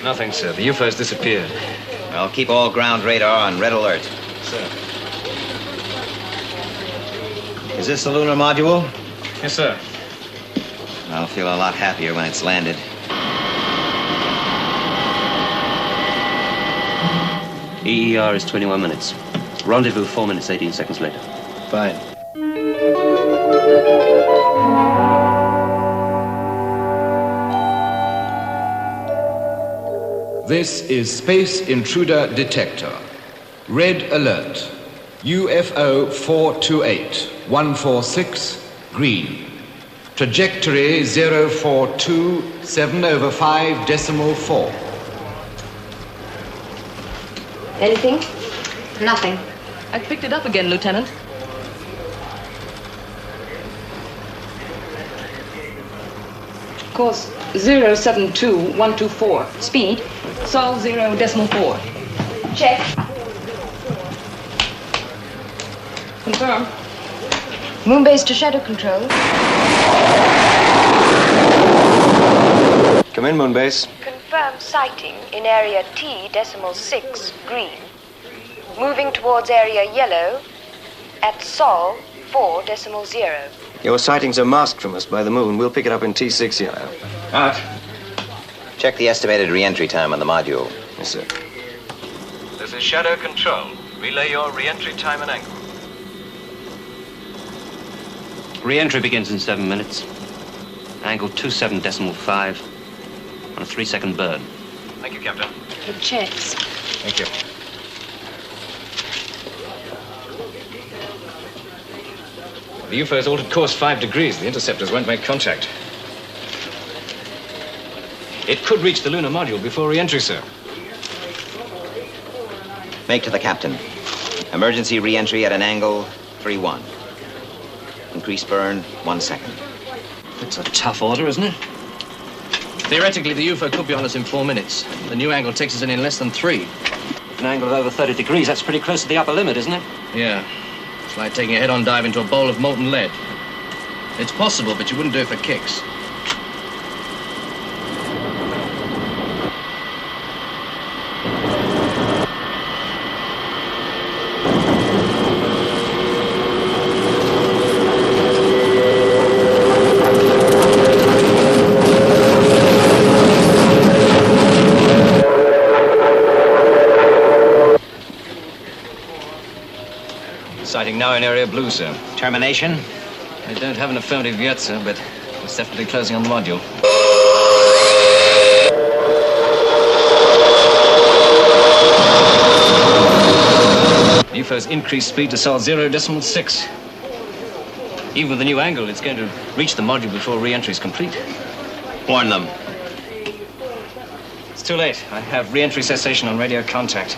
Nothing, sir. The UFO's disappeared. Well, keep all ground radar on red alert. Sir. Is this the lunar module? Yes, sir. I'll feel a lot happier when it's landed. EER is 21 minutes. Rendezvous 4 minutes, 18 seconds later. Fine. This is Space Intruder Detector. Red alert. UFO.07.Mate green. Trajectory 042.7/5.4. Anything? Nothing. I picked it up again, Lieutenant. Course 072.124. Speed, Sol 0.4. Check. Confirm. Moonbase to shadow control. Come in, Moonbase. Confirm sighting in area T.6 green. Moving towards area yellow at Sol 4.0. Your sightings are masked from us by the moon. We'll pick it up in T6 yellow. Out. Check the estimated re-entry time on the module. Yes, sir. This is Shadow Control. Relay your re-entry time and angle. Re-entry begins in 7 minutes. Angle 27.5 on a 3-second burn. Thank you, Captain. It checks. Thank you. The UFO's altered course 5 degrees. The interceptors won't make contact. It could reach the lunar module before re-entry, sir. Make to the captain. Emergency re-entry at an angle 3-1. Increase burn 1 second. It's a tough order, isn't it? Theoretically, the UFO could be on us in 4 minutes. The new angle takes us in less than 3. An angle of over 30 degrees, that's pretty close to the upper limit, isn't it? Yeah. It's like taking a head-on dive into a bowl of molten lead. It's possible, but you wouldn't do it for kicks. Sighting now in area blue, sir. Termination? I don't have an affirmative yet, sir, but it's definitely closing on the module. UFO's increased speed to Sol 0.6. Even with the new angle, it's going to reach the module before re-entry is complete. Warn them. It's too late. I have re-entry cessation on radio contact.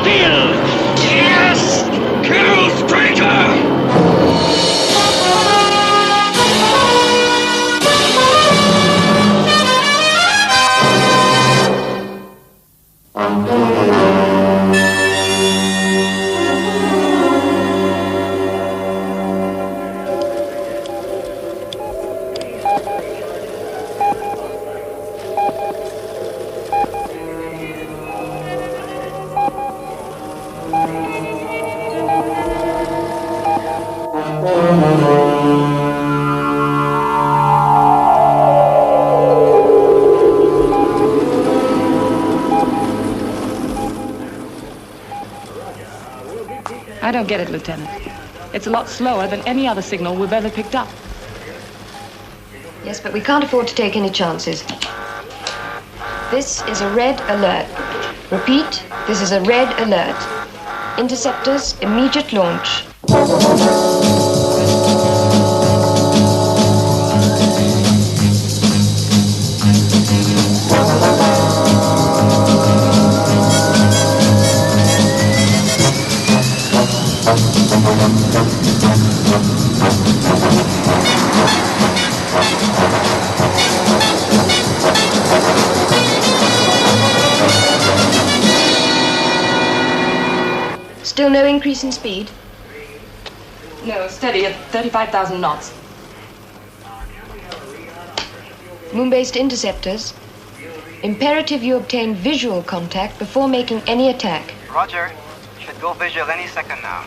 Kill! Kill, Straker! I don't get it, Lieutenant. It's a lot slower than any other signal we've ever picked up. Yes, but we can't afford to take any chances. This is a red alert. Repeat, this is a red alert. Interceptors, immediate launch. Still no increase in speed? No, steady at 35,000 knots. Moon-based interceptors. Imperative you obtain visual contact before making any attack. Roger. Should go visual any second now.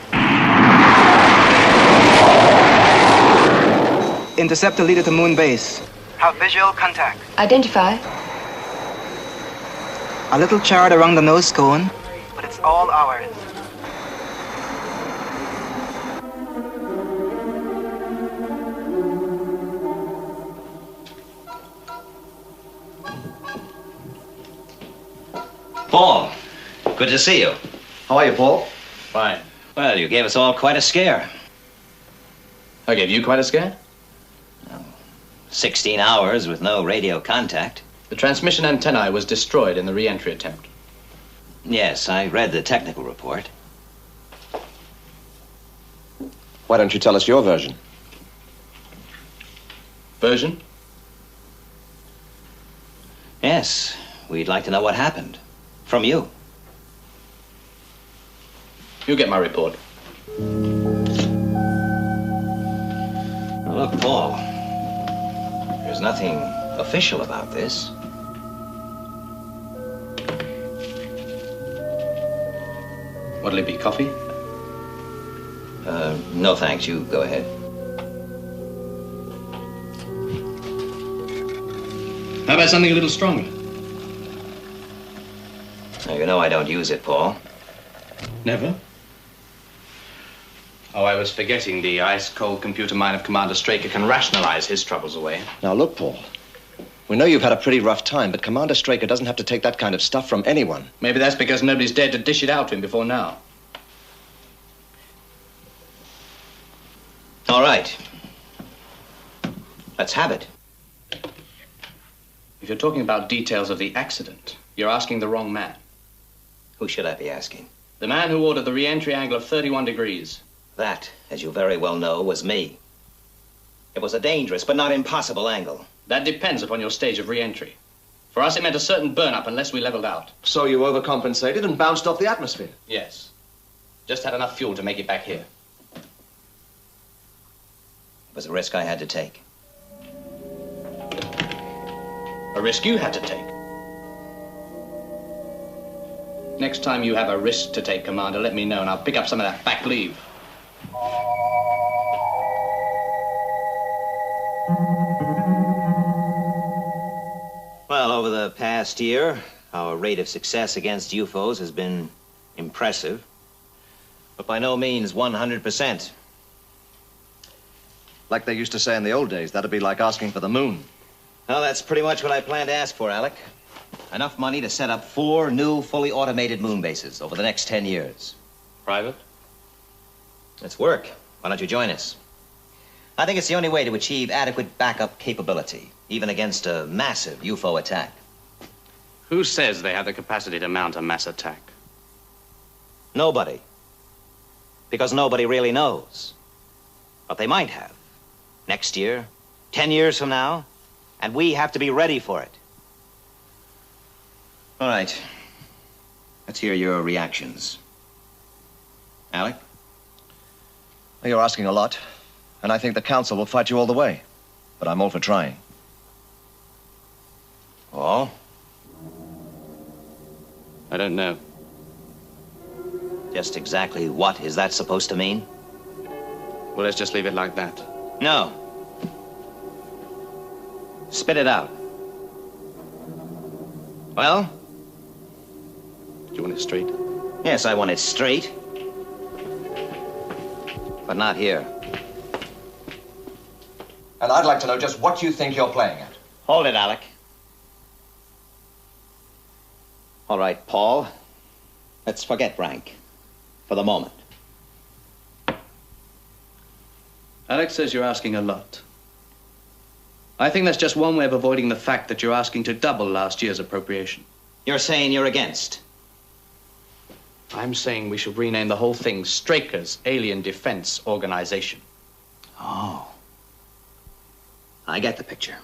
Interceptor leader to moon base. Have visual contact. Identify. A little charred around the nose cone, but it's all ours. Paul, good to see you. How are you, Paul? Fine. Well, you gave us all quite a scare. I gave you quite a scare? 16 hours with no radio contact. The transmission antennae was destroyed in the re-entry attempt. Yes, I read the technical report. Why don't you tell us your version? Version? Yes, we'd like to know what happened. From you. You get my report. Now, look, Paul, there's nothing official about this. What'll it be, coffee? No thanks, you go ahead. How about something a little stronger? Now, you know I don't use it, Paul. Never? Oh, I was forgetting the ice-cold computer mind of Commander Straker can rationalize his troubles away. Now, look, Paul. We know you've had a pretty rough time, but Commander Straker doesn't have to take that kind of stuff from anyone. Maybe that's because nobody's dared to dish it out to him before now. All right. Let's have it. If you're talking about details of the accident, you're asking the wrong man. Who should I be asking? The man who ordered the re-entry angle of 31 degrees. That, as you very well know, was me. It was a dangerous but not impossible angle. That depends upon your stage of re-entry. For us, it meant a certain burn-up unless we leveled out. So you overcompensated and bounced off the atmosphere? Yes. Just had enough fuel to make it back here. It was a risk I had to take. A risk you had to take. Next time you have a risk to take, Commander, let me know and I'll pick up some of that back leave. Well, over the past year, our rate of success against UFOs has been impressive, but by no means 100%. Like they used to say in the old days, that'd be like asking for the moon. Well, that's pretty much what I plan to ask for, Alec. Enough money to set up 4 new, fully automated moon bases over the next 10 years. Private? Let's work. Why don't you join us? I think it's the only way to achieve adequate backup capability, even against a massive UFO attack. Who says they have the capacity to mount a mass attack? Nobody. Because nobody really knows. But they might have. Next year, 10 years from now, and we have to be ready for it. All right. Let's hear your reactions. Alec? You're asking a lot, and I think the Council will fight you all the way. But I'm all for trying. Paul? I don't know. Just exactly what is that supposed to mean? Well, let's just leave it like that. No. Spit it out. Well? Do you want it straight? Yes, I want it straight. but not here. And I'd like to know just what you think you're playing at. Hold it, Alec. All right, Paul. Let's forget rank. For the moment. Alex says you're asking a lot. I think that's just one way of avoiding the fact that you're asking to double last year's appropriation. You're saying you're against? I'm saying we should rename the whole thing Straker's Alien Defense Organization. Oh. I get the picture.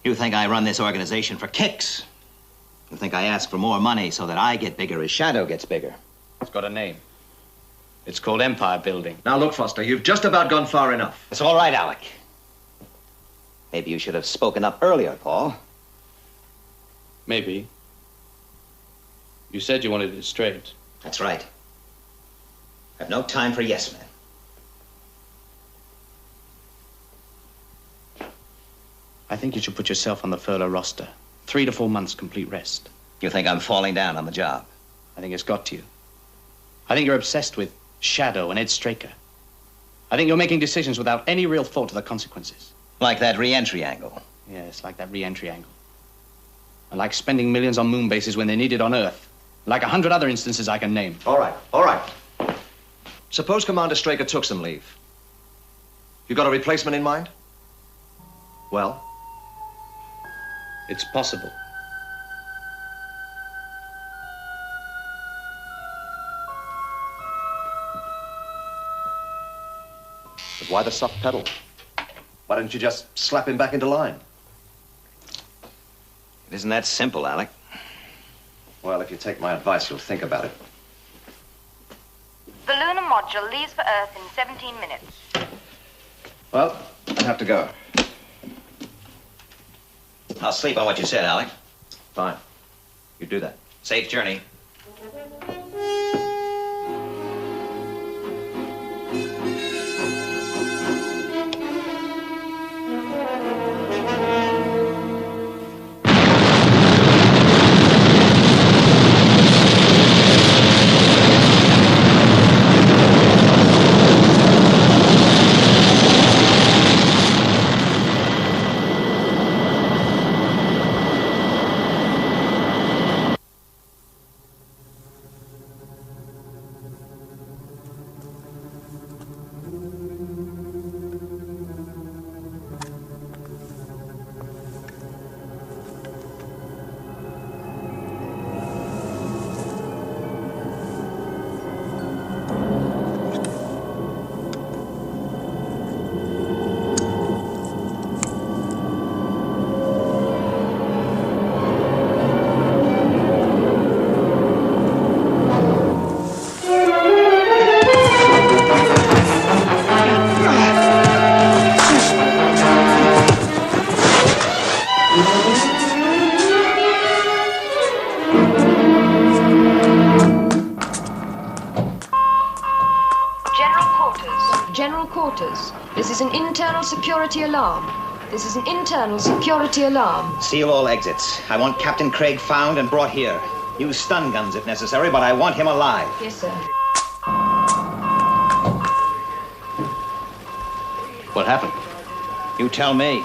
You think I run this organization for kicks? You think I ask for more money so that I get bigger as Shadow gets bigger? It's got a name. It's called Empire Building. Now look, Foster, you've just about gone far enough. It's all right, Alec. Maybe you should have spoken up earlier, Paul. Maybe. You said you wanted it straight. That's right. I've no time for yes men. I think you should put yourself on the furlough roster. 3 to 4 months complete rest. You think I'm falling down on the job? I think it's got to you. I think you're obsessed with Shadow and Ed Straker. I think you're making decisions without any real thought to the consequences. Like that re-entry angle. Yes, like that re-entry angle. And like spending millions on moon bases when they're needed on Earth. Like 100 other instances I can name. All right, all right. Suppose Commander Straker took some leave. You got a replacement in mind? Well? It's possible. But why the soft pedal? Why don't you just slap him back into line? It isn't that simple, Alec. Well, if you take my advice, you'll think about it. The lunar module leaves for Earth in 17 minutes. Well, I have to go. I'll sleep on what you said, Alec. Fine. You do that. Safe journey. This is an internal security alarm. This is an internal security alarm. Seal all exits. I want Captain Craig found and brought here. Use stun guns if necessary, but I want him alive. Yes, sir. What happened? You tell me.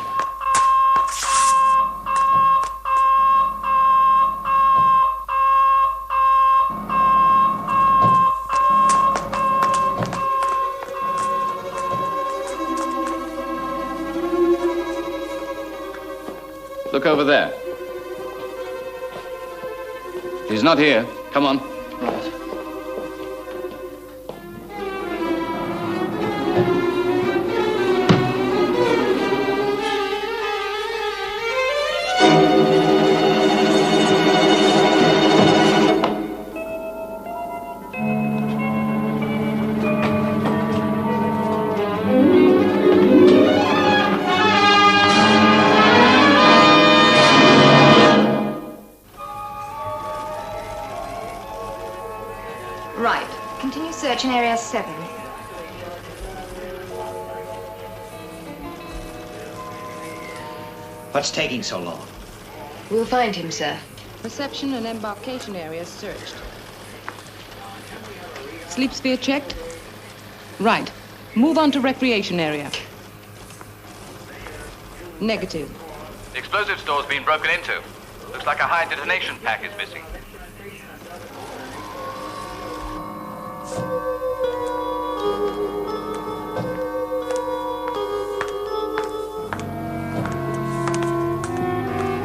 Look over there. He's not here. Come on. Right. Right. Continue search in area 7. What's taking so long? We'll find him, sir. Reception and embarkation areas searched. Sleep sphere checked? Right. Move on to recreation area. Negative. The explosive store's been broken into. Looks like a high detonation pack is missing.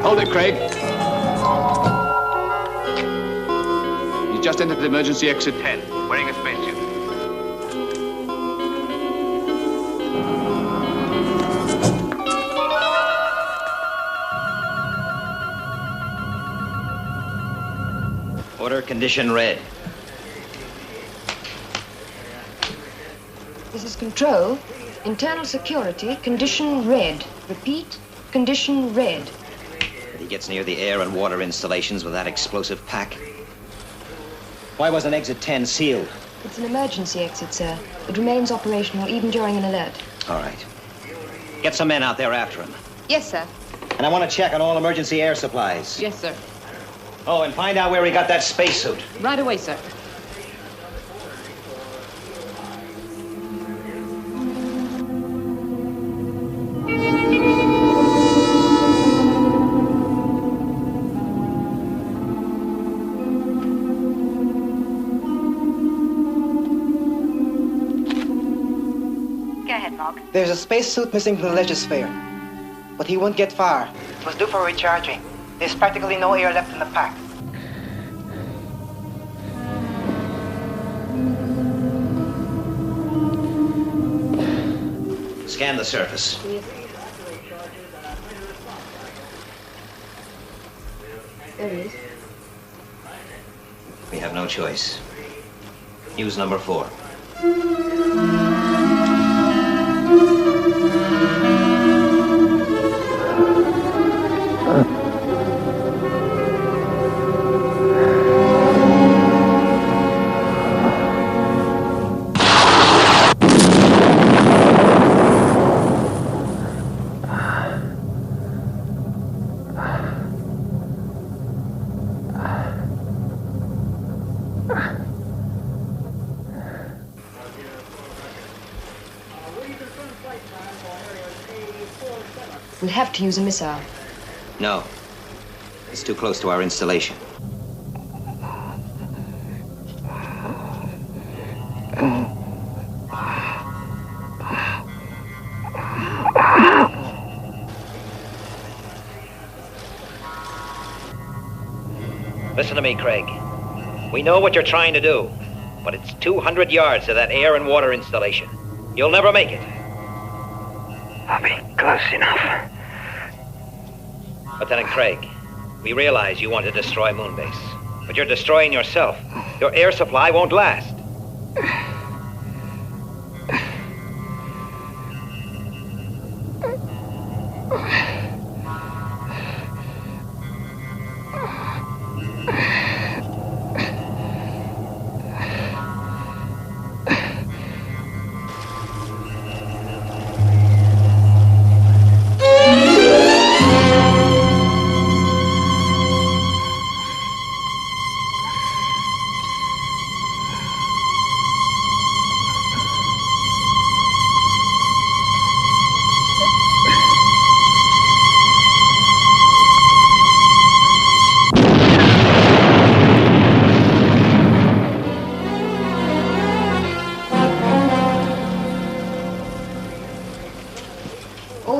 Hold it, Craig. He's just entered emergency exit 10, Wearing a spacesuit. Order condition red. This is control. Internal security, condition red. Repeat, condition red. But he gets near the air and water installations with that explosive pack. Why wasn't exit 10 sealed? It's an emergency exit, sir. It remains operational even during an alert. All right. Get some men out there after him. Yes, sir. And I want to check on all emergency air supplies. Yes, sir. Oh, and find out where he got that spacesuit. Right away, sir. Go ahead, Mark. There's a spacesuit missing from the Legisphere, but he won't get far. It was due for recharging. There's practically no air left in the pack. Scan the surface. There he is. We have no choice. Use number 4. We'll have to use a missile. No. It's too close to our installation. Listen to me, Craig. We know what you're trying to do, but it's 200 yards to that air and water installation. You'll never make it. I'll be close enough. Lieutenant Craig, we realize you want to destroy Moonbase, but you're destroying yourself. Your air supply won't last.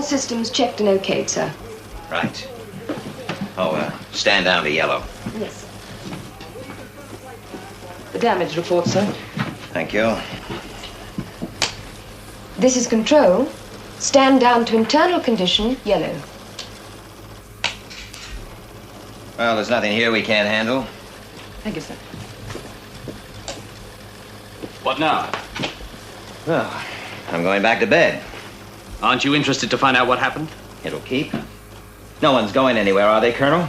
Systems checked and okayed, sir. Right. Oh, stand down to yellow. Yes. The damage report, sir. Thank you. This is control. Stand down to internal condition, yellow. Well, there's nothing here we can't handle. Thank you, sir. What now? Well, I'm going back to bed. Aren't you interested to find out what happened? It'll keep. No one's going anywhere, are they, Colonel?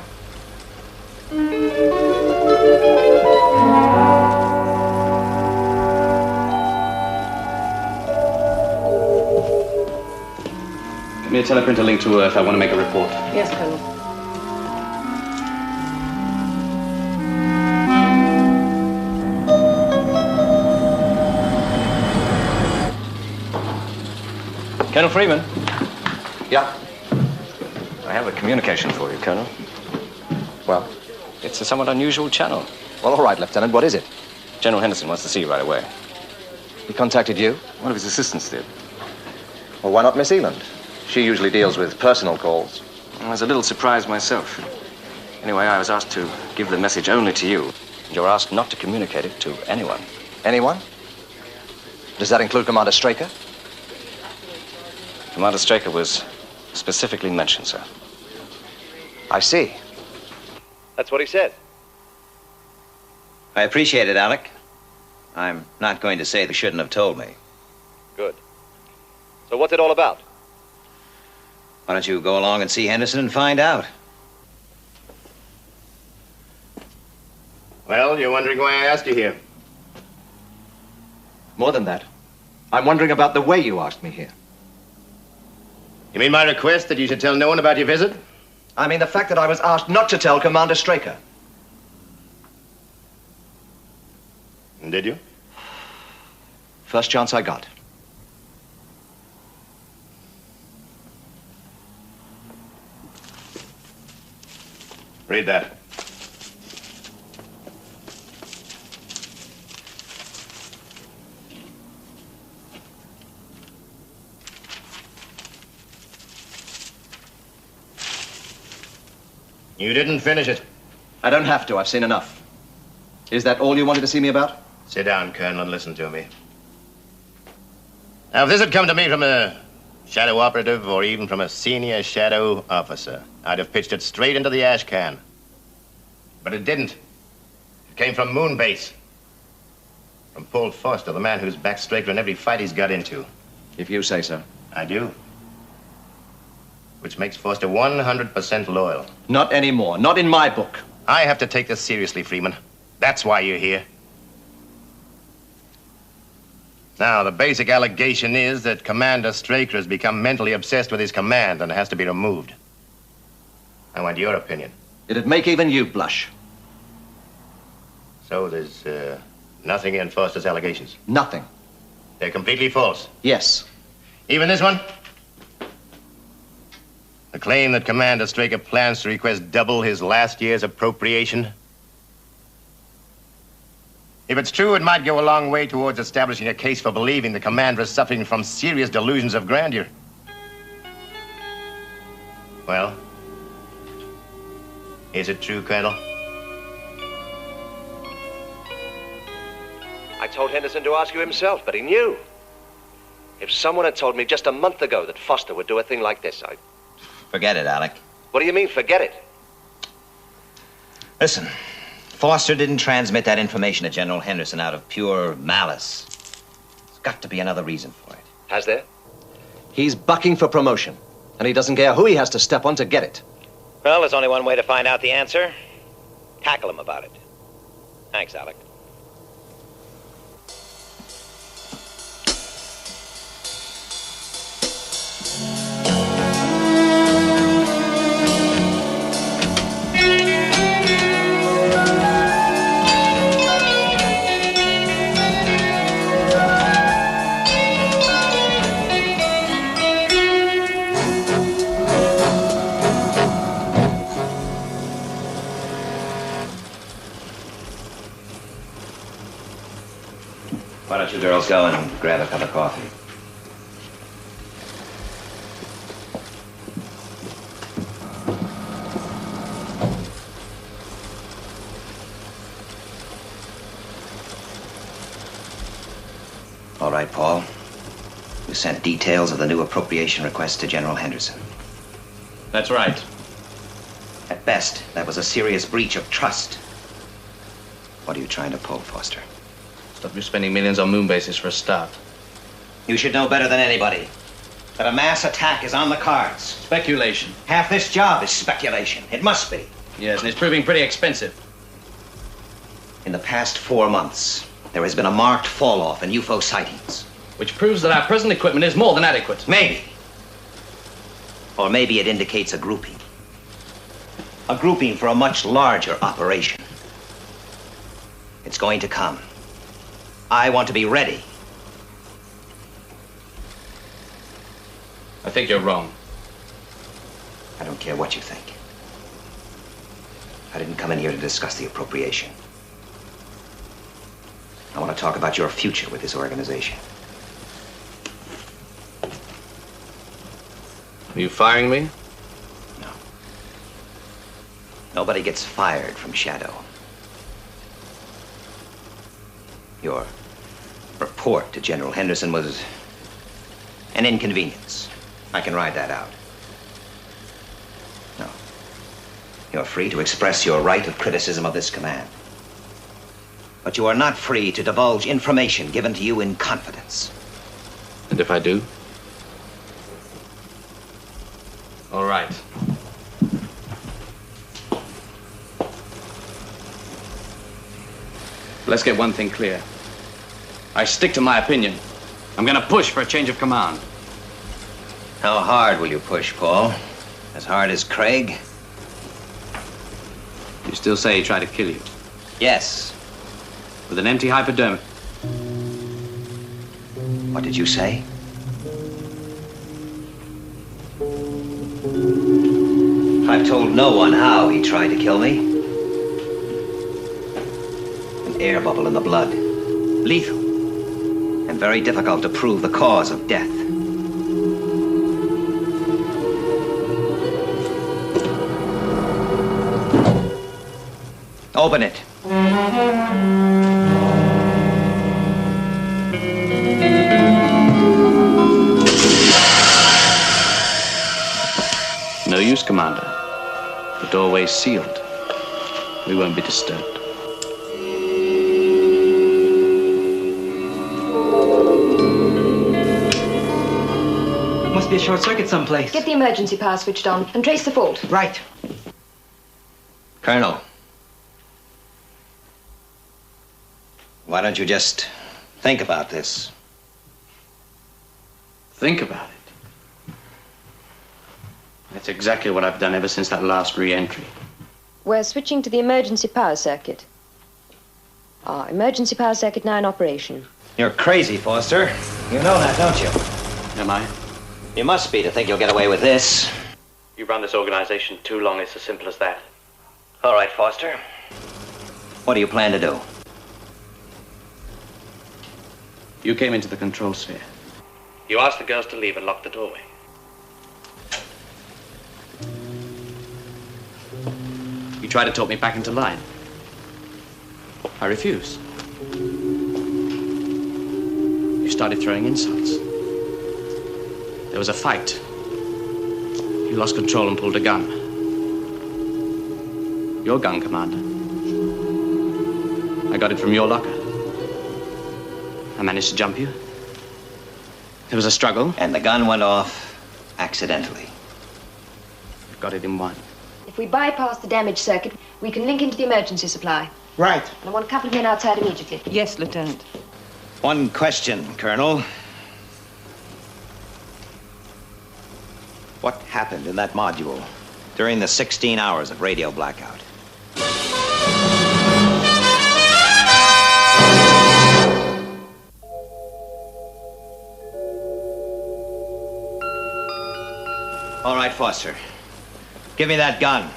Give me a teleprinter link to Earth. I want to make a report. Yes, Colonel. Colonel Freeman. Yeah? I have a communication for you, Colonel. Well? It's a somewhat unusual channel. Well, all right, Lieutenant. What is it? General Henderson wants to see you right away. He contacted you? One of his assistants did. Well, why not Miss Eland? She usually deals with personal calls. I was a little surprised myself. Anyway, I was asked to give the message only to you. And you're asked not to communicate it to anyone. Anyone? Does that include Commander Straker? Commander Straker was specifically mentioned, sir. I see. That's what he said. I appreciate it, Alec. I'm not going to say they shouldn't have told me. Good. So what's it all about? Why don't you go along and see Henderson and find out? Well, you're wondering why I asked you here. More than that. I'm wondering about the way you asked me here. You mean my request that you should tell no one about your visit? I mean the fact that I was asked not to tell Commander Straker. And did you? First chance I got. Read that. You didn't finish it. I don't have to. I've seen enough. Is that all you wanted to see me about? Sit down, Colonel, and listen to me. Now, if this had come to me from a shadow operative or even from a senior shadow officer, I'd have pitched it straight into the ash can. But it didn't. It came from Moonbase. From Paul Foster, the man who's backed Straker in every fight he's got into. If you say so. I do. Which makes Foster 100% loyal. Not anymore. Not in my book. I have to take this seriously, Freeman. That's why you're here. Now, the basic allegation is that Commander Straker has become mentally obsessed with his command and has to be removed. I want your opinion. It'd make even you blush. So there's nothing in Foster's allegations? Nothing. They're completely false? Yes. Even this one? The claim that Commander Straker plans to request double his last year's appropriation? If it's true, it might go a long way towards establishing a case for believing the commander is suffering from serious delusions of grandeur. Well, is it true, Colonel? I told Henderson to ask you himself, but he knew. If someone had told me just a month ago that Foster would do a thing like this, I... Forget it, Alec. What do you mean, forget it? Listen, Foster didn't transmit that information to General Henderson out of pure malice. There's got to be another reason for it. Has there? He's bucking for promotion, and he doesn't care who he has to step on to get it. Well, there's only one way to find out the answer. Tackle him about it. Thanks, Alec. Why don't you girls go and grab a cup of coffee? All right, Paul. You sent details of the new appropriation request to General Henderson. That's right. At best, that was a serious breach of trust. What are you trying to pull, Foster? Stop you spending millions on moon bases for a start. You should know better than anybody that a mass attack is on the cards. Speculation. Half this job is speculation. It must be. Yes, and it's proving pretty expensive. In the past 4 months, there has been a marked fall-off in UFO sightings. Which proves that our present equipment is more than adequate. Maybe. Or maybe it indicates a grouping. A grouping for a much larger operation. It's going to come. I want to be ready. I think you're wrong. I don't care what you think. I didn't come in here to discuss the appropriation. I want to talk about your future with this organization. Are you firing me? No. Nobody gets fired from Shadow. Your report to General Henderson was an inconvenience. I can ride that out. No. You're free to express your right of criticism of this command. But you are not free to divulge information given to you in confidence. And if I do? All right. Let's get one thing clear. I stick to my opinion. I'm gonna push for a change of command. How hard will you push, Paul? As hard as Craig? You still say he tried to kill you? Yes. With an empty hypodermic. What did you say? I've told no one how he tried to kill me. An air bubble in the blood. Lethal. And very difficult to prove the cause of death. Open it. No use, Commander. The doorway's sealed. We won't be disturbed. Must be a short circuit someplace. Get the emergency power switched on and trace the fault. Right. Colonel. Why don't you just think about this? Think about it. That's exactly what I've done ever since that last re-entry. We're switching to the emergency power circuit. Emergency power circuit now in operation. You're crazy, Foster. You know that, don't you? Am I? You must be to think you'll get away with this. You've run this organization too long. It's as simple as that. All right, Foster. What do you plan to do? You came into the control sphere. You asked the girls to leave and locked the doorway. You tried to talk me back into line. I refused. You started throwing insults. There was a fight. You lost control and pulled a gun. Your gun, Commander. I got it from your locker. I managed to jump you. There was a struggle. And the gun went off accidentally. I've got it in one. If we bypass the damaged circuit, we can link into the emergency supply. Right. And I want a couple of men outside immediately. Yes, Lieutenant. One question, Colonel. What happened in that module during the 16 hours of radio blackout? All right, Foster. Give me that gun.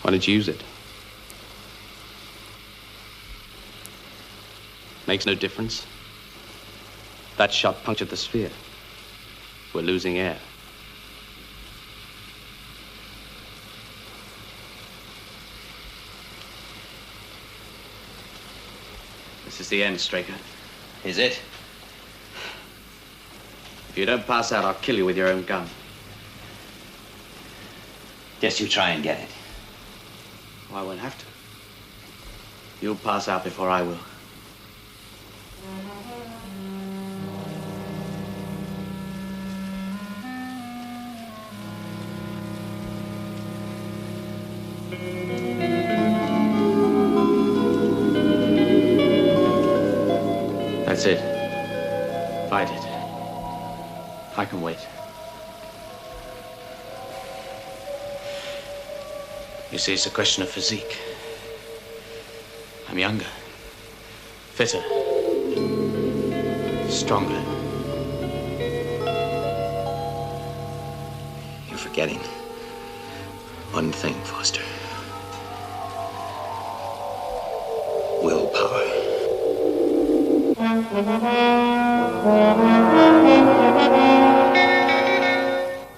Why did you use it? Makes no difference. That shot punctured the sphere. We're losing air. This is the end, Straker. Is it? If you don't pass out, I'll kill you with your own gun. Guess you try and get it. Well, I won't have to. You'll pass out before I will. That's it. Fight it. I can wait. You see, it's a question of physique. I'm younger, fitter, stronger. You're forgetting one thing, Foster. Willpower.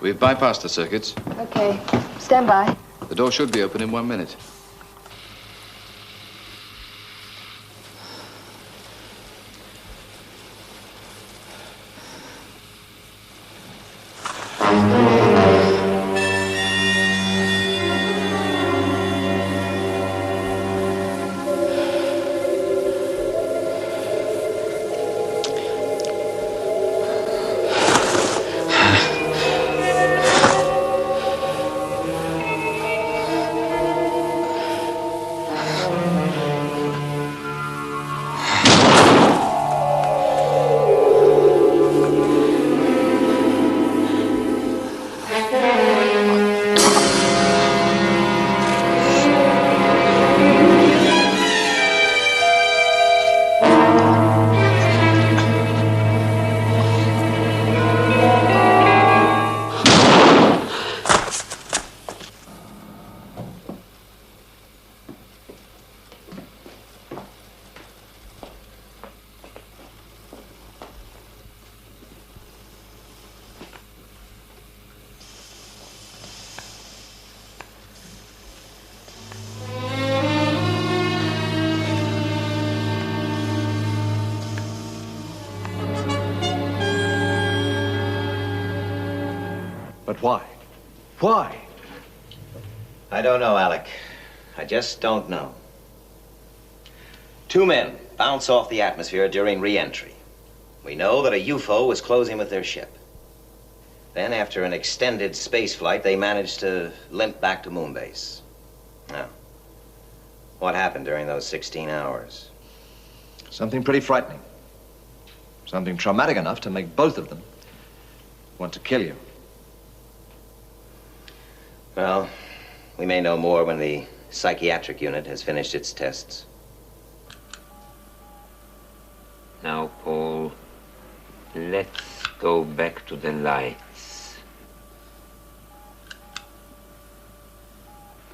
We've bypassed the circuits. Okay. Stand by. The door should be open in 1 minute. But why? Why? I don't know, Alec. I just don't know. 2 men bounce off the atmosphere during re-entry. We know that a UFO was closing with their ship. Then, after an extended space flight, they managed to limp back to Moonbase. Now, what happened during those 16 hours? Something pretty frightening. Something traumatic enough to make both of them want to kill you. Well, we may know more when the psychiatric unit has finished its tests. Now, Paul, let's go back to the lights.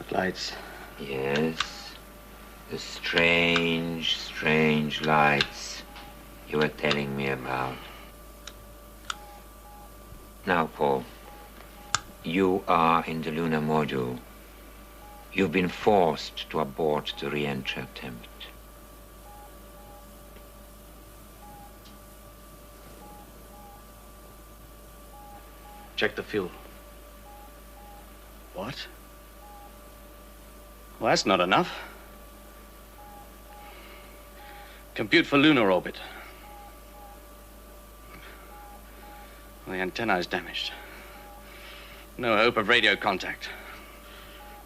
The lights? Yes. The strange, strange lights you were telling me about. Now, Paul, you are in the lunar module. You've been forced to abort the re-entry attempt. Check the fuel. What? Well, that's not enough. Compute for lunar orbit. Well, the antenna is damaged. No hope of radio contact.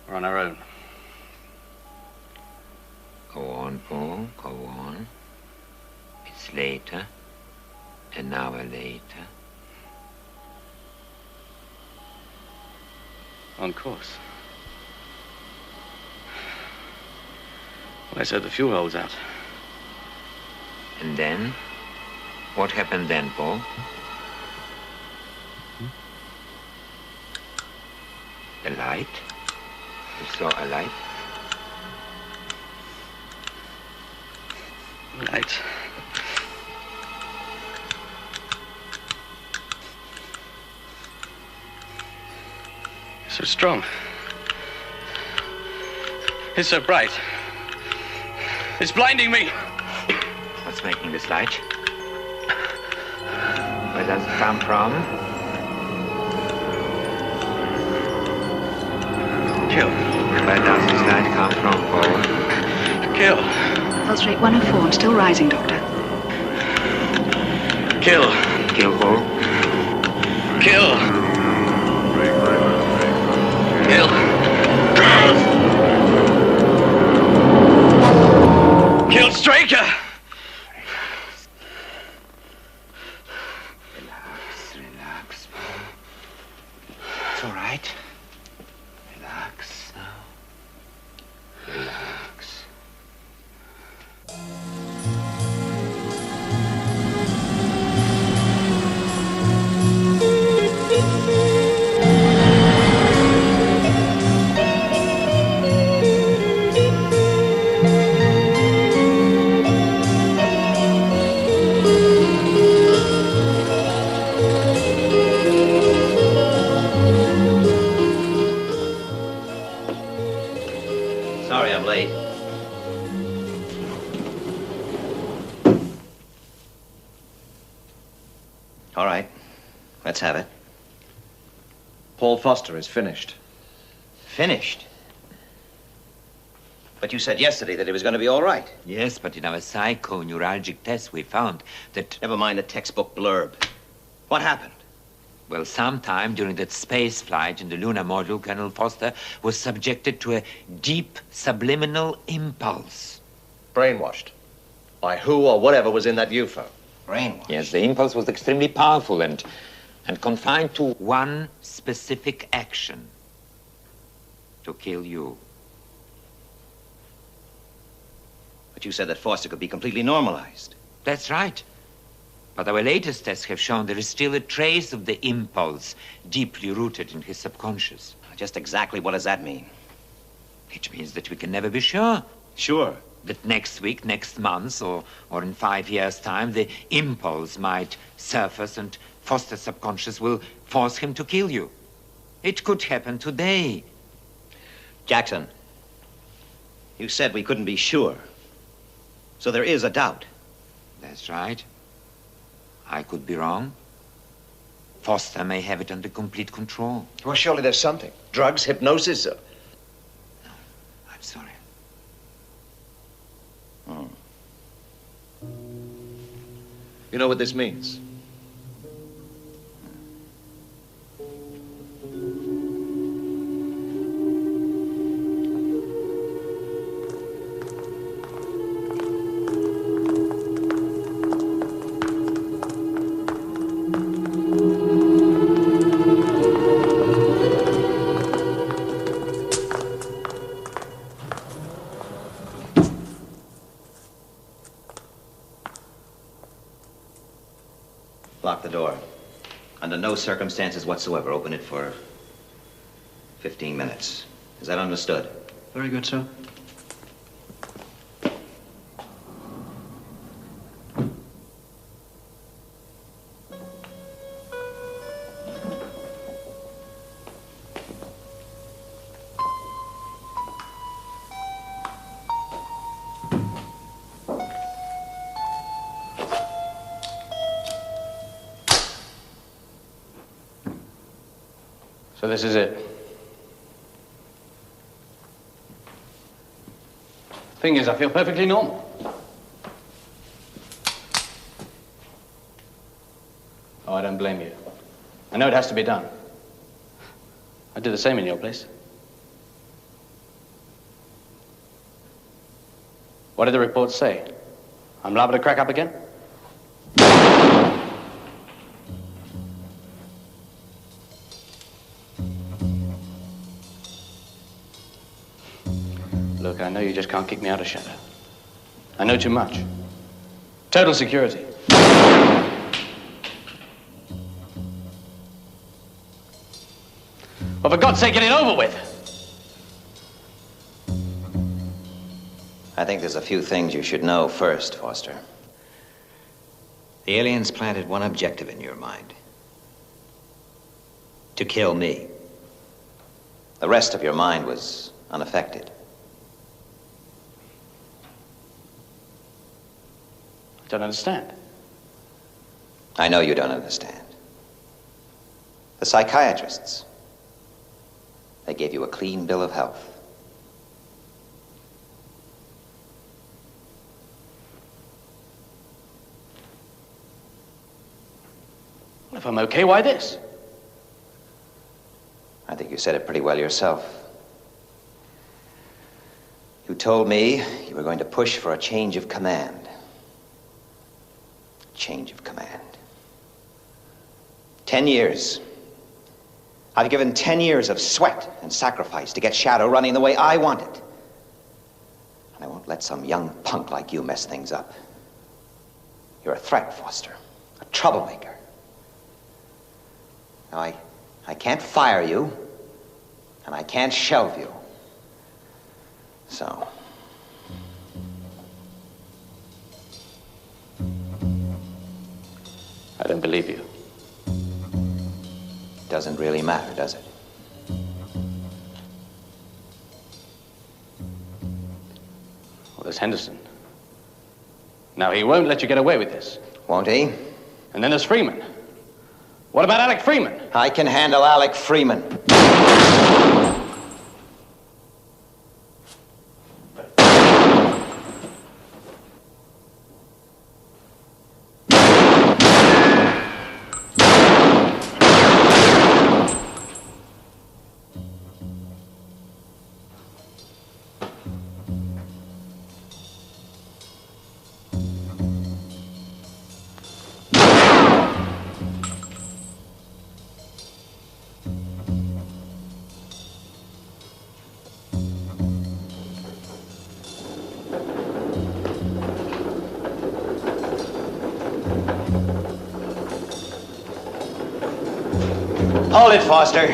We're on our own. Go on, Paul, go on. It's later, an hour later. On course. Well, let's hope the fuel holds out. And then? What happened then, Paul? A light? You saw a light? Light. So strong. It's so bright. It's blinding me. What's making this light? Where does it come from? Kill. Where does this light come from, Paul? Kill. Pulse rate 104 and still rising, Doctor. Kill. Kill, Paul. Kill. Kill. Kill Straker! right. Relax now. Relax. Sorry I'm late. All right. Let's have it. Paul Foster is finished. Finished? But you said yesterday that it was going to be all right. Yes, but in our psychoneuralgic test, we found that... Never mind the textbook blurb. What happened? Well, sometime during that space flight in the lunar module, Colonel Foster was subjected to a deep subliminal impulse. Brainwashed. By who or whatever was in that UFO. Brainwashed? Yes, the impulse was extremely powerful and confined to one specific action. To kill you. But you said that Foster could be completely normalized. That's right. But our latest tests have shown there is still a trace of the impulse deeply rooted in his subconscious. Just exactly what does that mean? It means that we can never be sure. Sure. That next week, next month, or in 5 years' time, the impulse might surface and Foster's subconscious will force him to kill you. It could happen today. Jackson, you said we couldn't be sure. So there is a doubt. That's right. I could be wrong. Foster may have it under complete control. Well, surely there's something. Drugs, hypnosis. No, I'm sorry. Oh. You know what this means? Lock the door. Under no circumstances whatsoever, open it for 15 minutes. Is that understood? Very good, sir. So this is it. Thing is, I feel perfectly normal. Oh, I don't blame you. I know it has to be done. I'd do the same in your place. What did the reports say? I'm liable to crack up again? Look, I know you just can't kick me out of Shadow. I know too much. Total security. Well, for God's sake, get it over with. I think there's a few things you should know first, Foster. The aliens planted one objective in your mind. To kill me. The rest of your mind was unaffected. I don't understand. I know you don't understand. The psychiatrists, they gave you a clean bill of health. Well, if I'm okay, why this? I think you said it pretty well yourself. You told me you were going to push for a change of command. Change of command. 10 years. I've given 10 years of sweat and sacrifice to get Shadow running the way I want it. And I won't let some young punk like you mess things up. You're a threat, Foster. A troublemaker. Now, I can't fire you, and I can't shelve you. So... I don't believe you. Doesn't really matter, does it? Well, there's Henderson. Now, he won't let you get away with this. Won't he? And then there's Freeman. What about Alec Freeman? I can handle Alec Freeman. Hold it, Foster.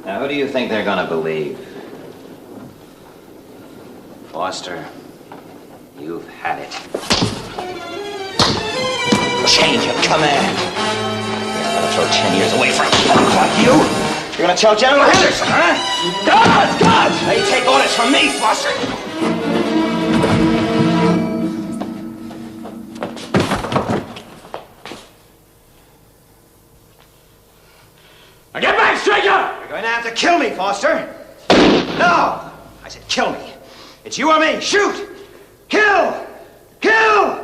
Now, who do you think they're gonna believe? Foster, you've had it. Change of command. You're gonna throw 10 years away for a punk like you? You're gonna tell General Henderson, huh? Guards! Now you take orders from me, Foster. Now get back, Straker! You're going to have to kill me, Foster. No! I said kill me. It's you or me. Shoot! Kill! Kill!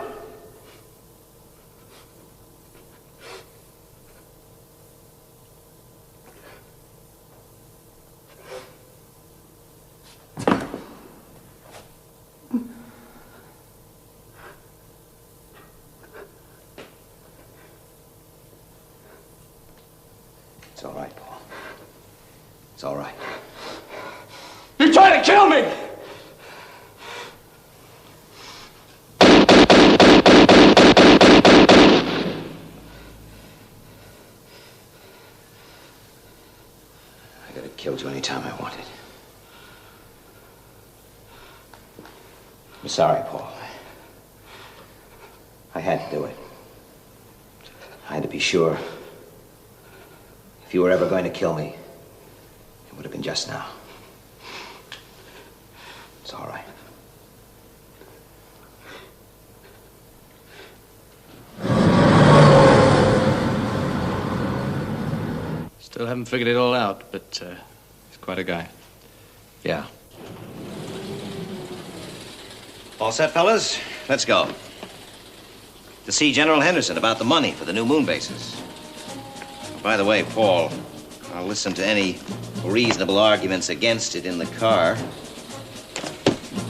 It's all right, Paul. It's all right. You're trying to kill me! I could have killed you any time I wanted. I'm sorry, Paul. I had to do it. I had to be sure. If you were ever going to kill me, it would have been just now. It's all right. Still haven't figured it all out, but he's quite a guy. Yeah. All set, fellas? Let's go. To see General Henderson about the money for the new moon bases. By the way, Paul, I'll listen to any reasonable arguments against it in the car.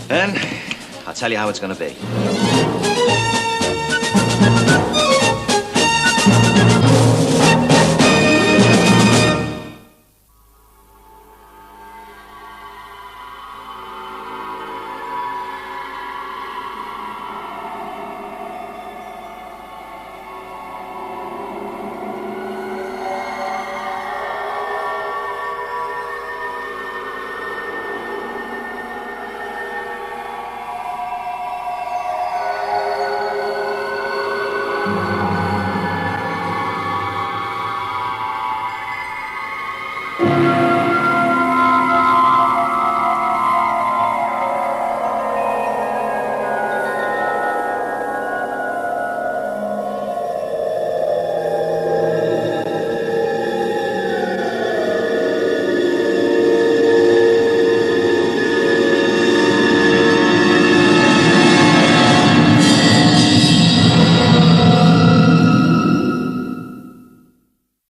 Then I'll tell you how it's going to be.